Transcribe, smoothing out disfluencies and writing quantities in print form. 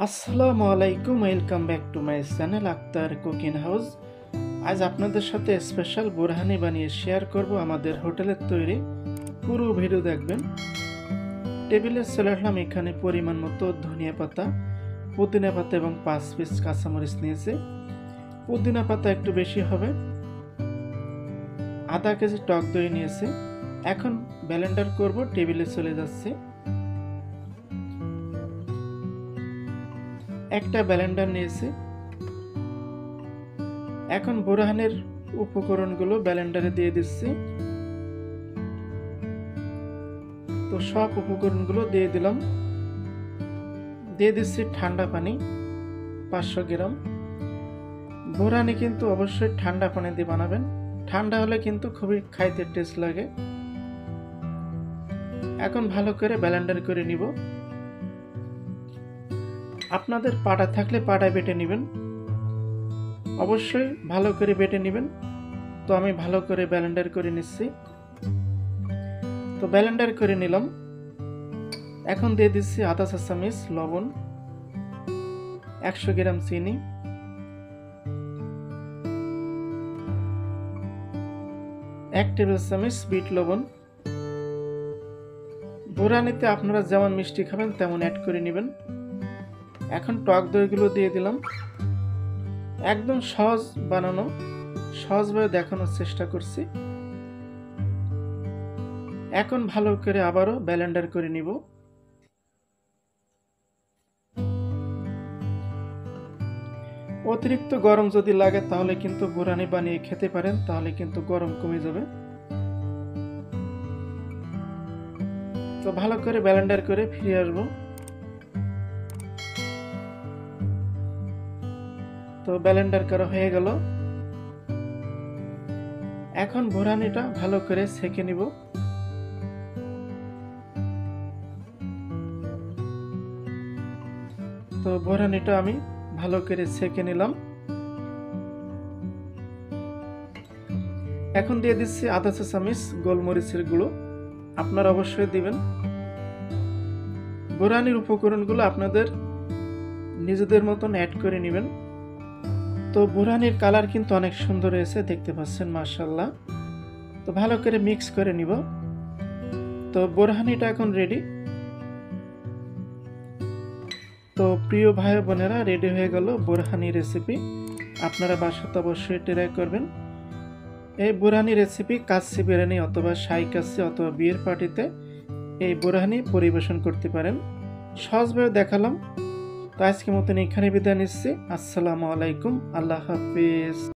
আসসালামু আলাইকুম, welcome back to my channel Akhtar cooking house. আজ আপনাদের সাথে স্পেশাল বোরহানি বানিয়ে শেয়ার করব আমাদের হোটেলের তৈরি। পুরো ভিডিও দেখবেন। টেবিলে চলে আসলাম, এখানে পরিমাণ মতো ধনিয়া পাতা, পুদিনা পাতা এবং 5 পিস কাঁচামরিচ নিয়েছি। পুদিনা পাতা একটু বেশি হবে। আধা কেজি টক দই নিয়েছি। এখন ব্লেন্ডার করব। টেবিলে চলে যাচ্ছে। একটা ব্লেন্ডার নিয়েছি। এখন বোরহানের উপকরণগুলো ব্লেন্ডারে দিয়ে দিচ্ছি। তো সব উপকরণগুলো দিয়ে দিলাম। দিয়ে দিচ্ছি ঠান্ডা পানি 500 গ্রাম। বোরহানি কিন্তু অবশ্যই ঠান্ডা পানি দিয়ে বানাবেন, ঠান্ডা হলে কিন্তু খুবই খাইতে টেস্ট লাগে। এখন ভালো করে ব্লেন্ডার করে নিব। আপনাদের পাটা থাকলে পাটায় বেটে নেবেন, অবশ্যই ভালো করে বেটে নেবেন। তো আমি ভালো করে ব্লেন্ডার করে নিচ্ছি। তো ব্লেন্ডার করে নিলাম। এখন দিয়ে দিচ্ছি আধা চা চামচ লবণ, 100 গ্রাম চিনি, এক টেবিল চামচ বিট লবণ। বোরহানিতে আপনারা যেমন মিষ্টি খাবেন তেমন অ্যাড করে নেবেন। এখন টক দইগুলো দিয়ে দিলাম। একদম সহজ বানানো, সহজভাবে দেখানোর চেষ্টা করছি। এখন ভালো করে আবারও ব্লেন্ডার করে নিব। অতিরিক্ত গরম যদি লাগে তাহলে কিন্তু বোরহানি বানিয়ে খেতে পারেন, তাহলে কিন্তু গরম কমে যাবে। তো ভালো করে ব্লেন্ডার করে ফিরে আসবো। তো ব্লেন্ডার করা হয়ে গেল। এখন বোরহানিটা ভালো করে ছেঁকে নিব। তো বোরহানিটা আমি ভালো করে ছেঁকে নিলাম। এখন দিয়ে দিচ্ছি আধা চা চামচ গোলমরিচের গুঁড়ো। আপনারা অবশ্যই দিবেন। বোরহানির উপকরণগুলো আপনাদের নিজেদের মতন অ্যাড করে নেবেন। তো বোরহানির কালার কিন্তু অনেক সুন্দর হয়েছে, দেখতে পাচ্ছেন, মাশাআল্লাহ। তো ভালো করে মিক্স করে নিব। তো বোরহানিটা এখন রেডি। তো প্রিয় ভাই বোনেরা, রেডি হয়ে গেল বোরহানি রেসিপি। আপনারা বাসাতে অবশ্যই ট্রাই করবেন। এই বোরহানি রেসিপি কাচ্চি বিরিয়ানি অথবা শাহী কাচ্চি অথবা বিয়ের পার্টিতে এই বোরহানি পরিবেশন করতে পারেন। সহজভাবে দেখালাম। তো আজকের মতন এখানে বিদায় নিচ্ছি। আসসালামু আলাইকুম, আল্লাহ হাফিজ।